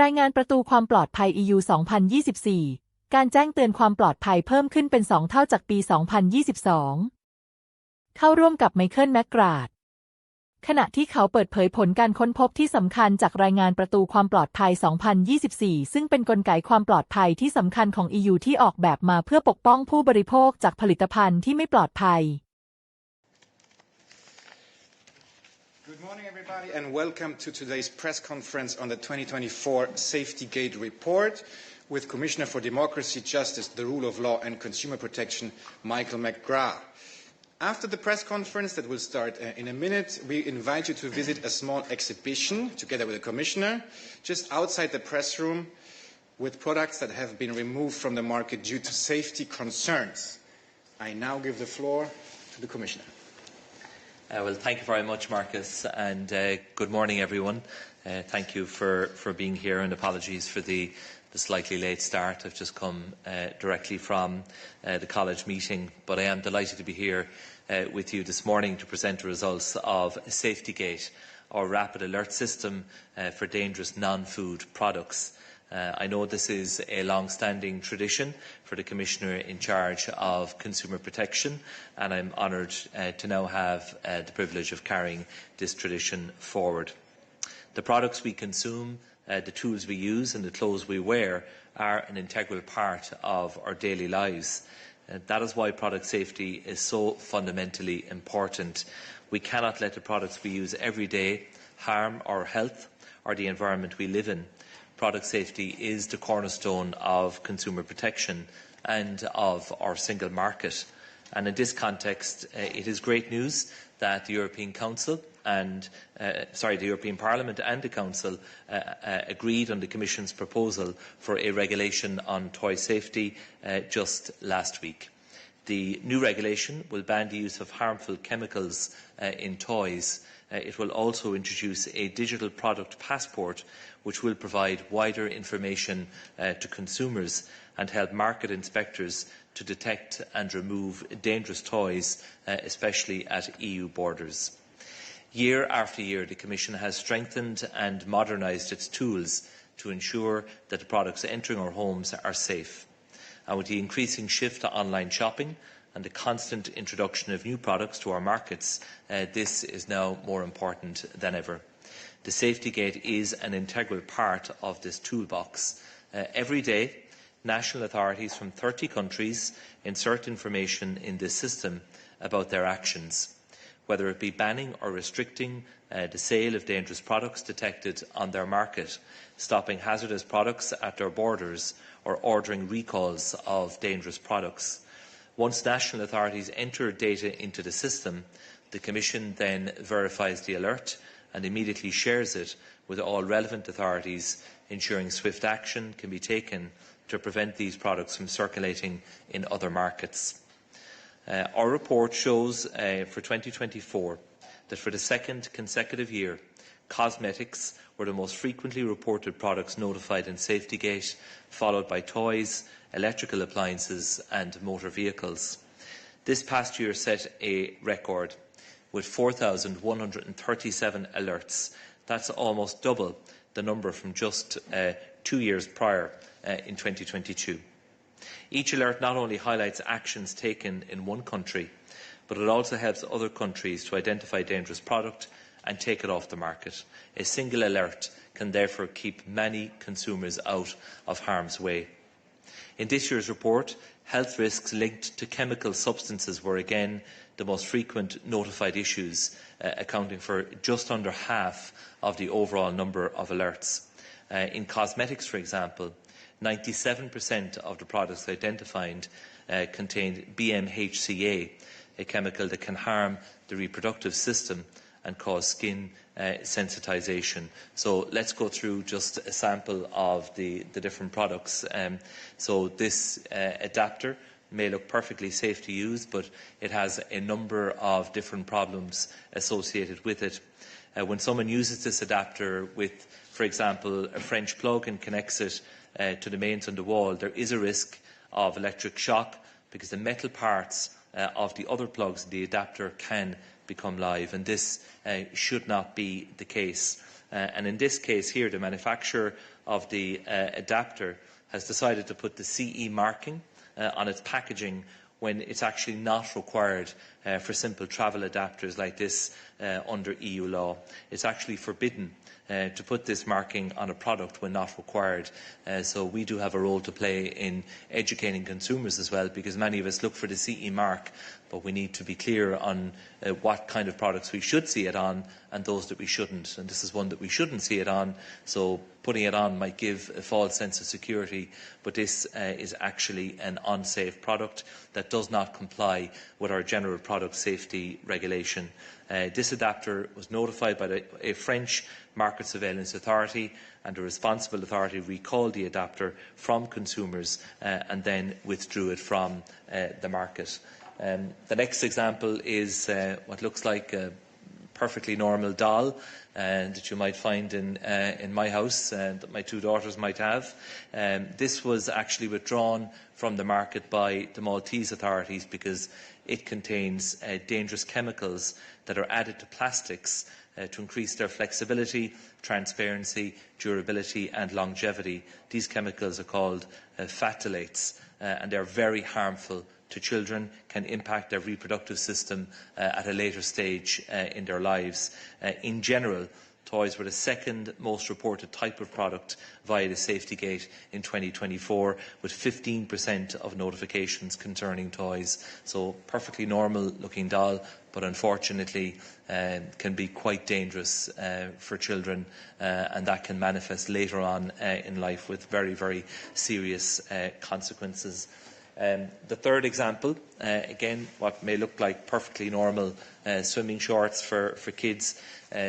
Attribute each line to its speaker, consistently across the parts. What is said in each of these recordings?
Speaker 1: รายงานประตูความปลอดภัย EU 2024 การแจ้งเตือนความปลอดภัยเพิ่มขึ้นเป็น 2 เท่าจากปี 2022 เข้าร่วมกับไมเคิล แมคกราธขณะที่เขาเปิดเผยผลการค้นพบที่สำคัญจากรายงานประตูความปลอดภัย 2024 ซึ่งเป็นกลไกความปลอดภัยที่สำคัญของ EU ที่ออกแบบมาเพื่อปกป้องผู้บริโภคจากผลิตภัณฑ์ที่ไม่ปลอดภัย
Speaker 2: Good morning, everybody, and welcome to today's press conference on the 2024 Safety Gate report with Commissioner for Democracy, Justice, the Rule of Law and Consumer Protection, Michael McGrath. After the press conference that will start in a minute, we invite you to visit a small exhibition together with the Commissioner just outside the press room with products that have been removed from the market due to safety concerns. I now give the floor to the Commissioner.
Speaker 3: Well, thank you very much, Marcus, and good morning, everyone. Thank you for being here, and apologies for the slightly late start. I've just come directly from the college meeting, but I am delighted to be here with you this morning to present the results of SafetyGate, our rapid alert system for dangerous non-food products. I know this is a long-standing tradition for the Commissioner in charge of consumer protection, and I'm honoured to now have the privilege of carrying this tradition forward. The products we consume, the tools we use and the clothes we wear are an integral part of our daily lives. That is why product safety is so fundamentally important. We cannot let the products we use every day harm our health or the environment we live in. Product safety is the cornerstone of consumer protection and of our single market. And in this context, it is great news that the European Council and the European Parliament and the Council agreed on the Commission's proposal for a regulation on toy safety just last week. The new regulation will ban the use of harmful chemicals in toys. It will also introduce a digital product passport which will provide wider information to consumers and help market inspectors to detect and remove dangerous toys, especially at EU borders. Year after year, the Commission has strengthened and modernised its tools to ensure that the products entering our homes are safe. And with the increasing shift to online shopping and the constant introduction of new products to our markets, this is now more important than ever. The Safety Gate is an integral part of this toolbox. Every day, national authorities from 30 countries insert information in this system about their actions, whether it be banning or restricting the sale of dangerous products detected on their market, stopping hazardous products at their borders, or ordering recalls of dangerous products. Once national authorities enter data into the system, the Commission then verifies the alert and immediately shares it with all relevant authorities, ensuring swift action can be taken to prevent these products from circulating in other markets. Our report shows for 2024 that for the second consecutive year, cosmetics were the most frequently reported products notified in SafetyGate, followed by toys, electrical appliances and motor vehicles. This past year set a record with 4,137 alerts. That's almost double the number from just 2 years prior in 2022. Each alert not only highlights actions taken in one country, but it also helps other countries to identify dangerous product and take it off the market. A single alert can therefore keep many consumers out of harm's way. In this year's report, health risks linked to chemical substances were again the most frequent notified issues, accounting for just under half of the overall number of alerts. In cosmetics, for example, 97% of the products identified contained BMHCA, a chemical that can harm the reproductive system and cause skin sensitisation. So let's go through just a sample of the different products. So this adapter may look perfectly safe to use, but it has a number of different problems associated with it. When someone uses this adapter with, for example, a French plug and connects it to the mains on the wall, there is a risk of electric shock because the metal parts of the other plugs in the adapter can become live, and this should not be the case. And in this case here, the manufacturer of the adapter has decided to put the CE marking on its packaging when it's actually not required for simple travel adapters like this under EU law. It's actually forbidden to put this marking on a product when not required. So we do have a role to play in educating consumers as well, because many of us look for the CE mark, but we need to be clear on what kind of products we should see it on and those that we shouldn't. And this is one that we shouldn't see it on, so putting it on might give a false sense of security, but this is actually an unsafe product that does not comply with our general product safety regulation. This adapter was notified by a French market surveillance authority, and the responsible authority recalled the adapter from consumers and then withdrew it from the market. The next example is what looks like a perfectly normal doll that you might find in my house that my two daughters might have. This was actually withdrawn from the market by the Maltese authorities because it contains dangerous chemicals that are added to plastics to increase their flexibility, transparency, durability and longevity. These chemicals are called phthalates and they are very harmful to children, can impact their reproductive system at a later stage in their lives. In general, toys were the second most reported type of product via the Safety Gate in 2024, with 15% of notifications concerning toys. So perfectly normal looking doll, but unfortunately can be quite dangerous for children, and that can manifest later on in life with very, very serious consequences. The third example, again, what may look like perfectly normal swimming shorts for kids.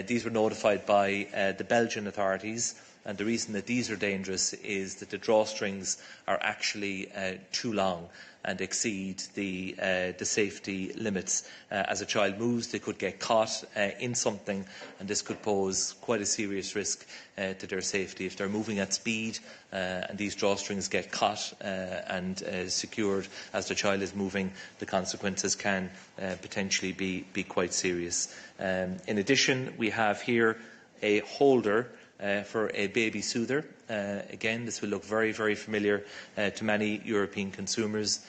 Speaker 3: These were notified by the Belgian authorities, and the reason that these are dangerous is that the drawstrings are actually too long and exceed the safety limits. As a child moves, they could get caught in something, and this could pose quite a serious risk to their safety. If they're moving at speed and these drawstrings get caught and secured as the child is moving, the consequences can potentially be quite serious. In addition, we have here a holder for a baby soother. Again, this will look very, very familiar to many European consumers.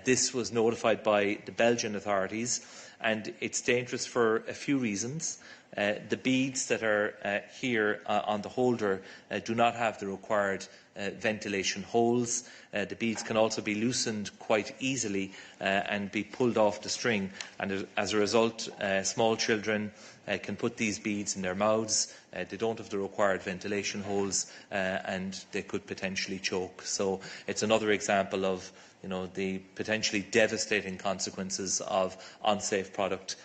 Speaker 3: This was notified by the Belgian authorities, and it's dangerous for a few reasons. The beads that are here on the holder do not have the required ventilation holes. The beads can also be loosened quite easily and be pulled off the string, and as a result, small children can put these beads in their mouths. They don't have the required ventilation holes and they could potentially choke. So it's another example of the potentially devastating consequences of unsafe product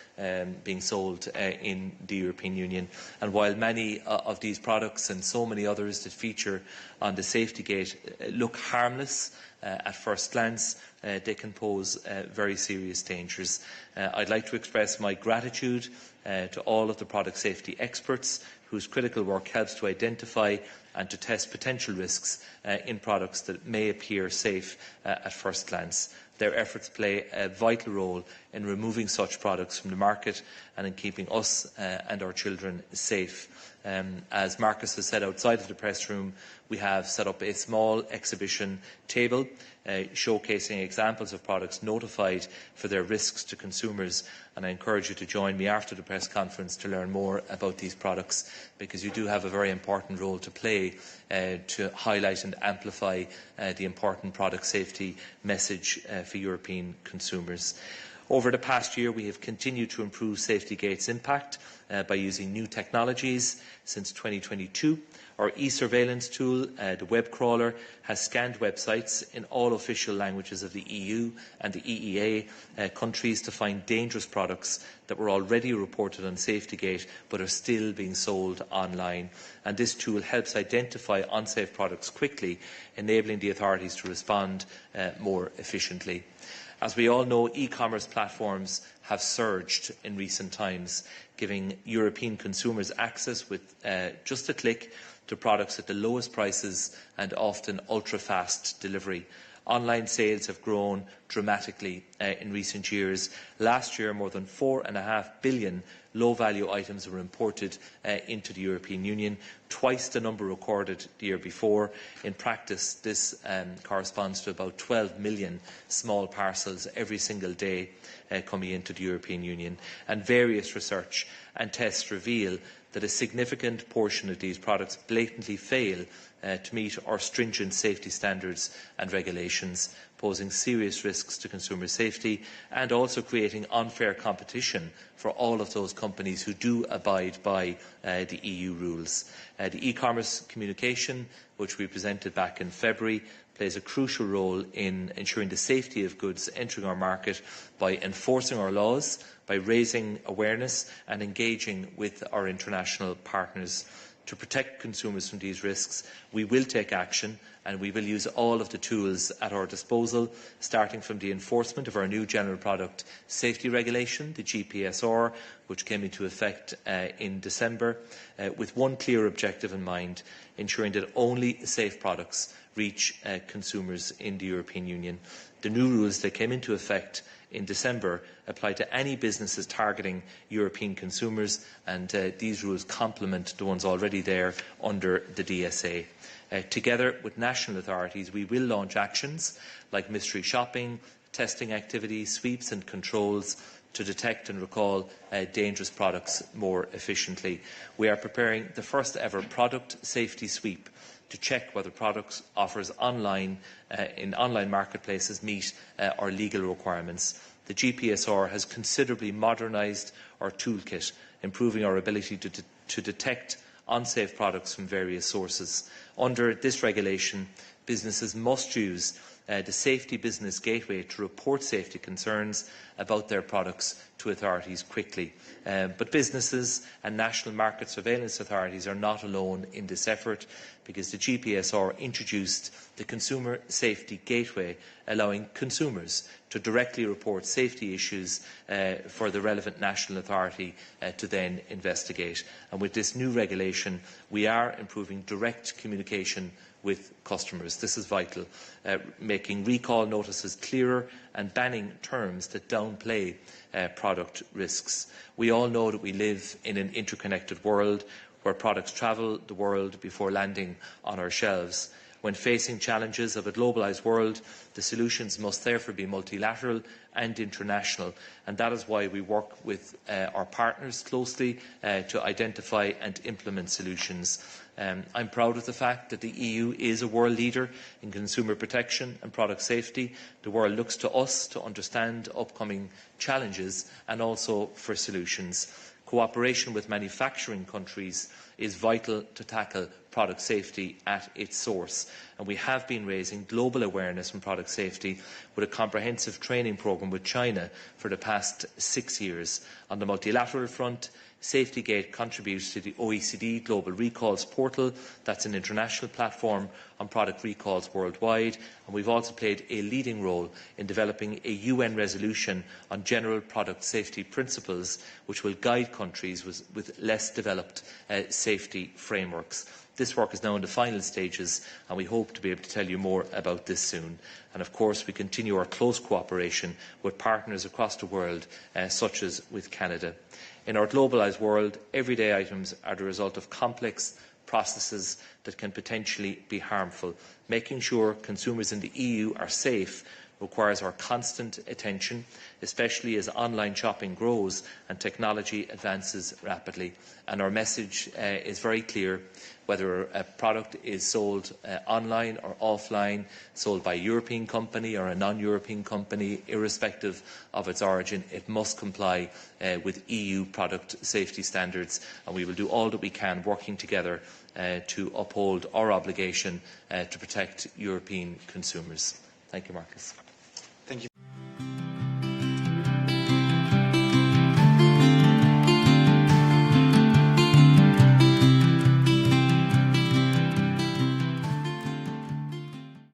Speaker 3: being sold in the European Union. And while many of these products and so many others that feature on the Safety Gate look harmless at first glance, they can pose very serious dangers. I'd like to express my gratitude to all of the product safety experts whose critical work helps to identify and to test potential risks in products that may appear safe at first glance. Their efforts play a vital role in removing such products from the market and in keeping us and our children safe. As Marcus has said outside of the press room, we have set up a small exhibition table showcasing examples of products notified for their risks to consumers, and I encourage you to join me after the press conference to learn more about these products, because you do have a very important role to play to highlight and amplify the important product safety message for European consumers. Over the past year, we have continued to improve Safety Gate's impact by using new technologies. Since 2022, our e-surveillance tool, the web crawler, has scanned websites in all official languages of the EU and the EEA countries to find dangerous products that were already reported on Safety Gate but are still being sold online. And this tool helps identify unsafe products quickly, enabling the authorities to respond more efficiently. As we all know, e-commerce platforms have surged in recent times, giving European consumers access with just a click to products at the lowest prices and often ultra-fast delivery. Online sales have grown dramatically in recent years. Last year, more than 4.5 billion low-value items were imported into the European Union, twice the number recorded the year before. In practice, this corresponds to about 12 million small parcels every single day coming into the European Union. And various research and tests reveal that a significant portion of these products blatantly fail to meet our stringent safety standards and regulations, posing serious risks to consumer safety and also creating unfair competition for all of those companies who do abide by the EU rules. The e-commerce communication, which we presented back in February, plays a crucial role in ensuring the safety of goods entering our market by enforcing our laws, by raising awareness and engaging with our international partners. To protect consumers from these risks, we will take action and we will use all of the tools at our disposal, starting from the enforcement of our new General Product Safety Regulation, the GPSR, which came into effect in December, with one clear objective in mind, ensuring that only safe products reach consumers in the European Union. The new rules that came into effect in December apply to any businesses targeting European consumers, and these rules complement the ones already there under the DSA. Together with national authorities, we will launch actions like mystery shopping, testing activities, sweeps and controls to detect and recall dangerous products more efficiently. We are preparing the first ever product safety sweep to check whether products offered online in online marketplaces meet our legal requirements. The GPSR has considerably modernised our toolkit, improving our ability to detect unsafe products from various sources. Under this regulation, businesses must use the Safety Business Gateway to report safety concerns about their products to authorities quickly. But businesses and national market surveillance authorities are not alone in this effort, because the GPSR introduced the Consumer Safety Gateway, allowing consumers to directly report safety issues for the relevant national authority to then investigate. And with this new regulation, we are improving direct communication with customers. This is vital, making recall notices clearer and banning terms that downplay product risks. We all know that we live in an interconnected world where products travel the world before landing on our shelves. When facing challenges of a globalised world, the solutions must therefore be multilateral and international, and that is why we work with our partners closely to identify and implement solutions. I'm proud of the fact that the EU is a world leader in consumer protection and product safety. The world looks to us to understand upcoming challenges and also for solutions. Cooperation with manufacturing countries is vital to tackle product safety at its source, and we have been raising global awareness on product safety with a comprehensive training programme with China for the past 6 years. On the multilateral front, SafetyGate contributes to the OECD Global Recalls Portal. That's an international platform on product recalls worldwide, and we've also played a leading role in developing a UN resolution on general product safety principles, which will guide countries with less developed safety frameworks. This work is now in the final stages, and we hope to be able to tell you more about this soon. And of course, we continue our close cooperation with partners across the world, such as with Canada. In our globalised world, everyday items are the result of complex processes that can potentially be harmful. Making sure consumers in the EU are safe requires our constant attention, especially as online shopping grows and technology advances rapidly. And our message is very clear. Whether a product is sold online or offline, sold by a European company or a non-European company, irrespective of its origin, it must comply with EU product safety standards, and we will do all that we can working together to uphold our obligation to protect European consumers. Thank you, Marcus.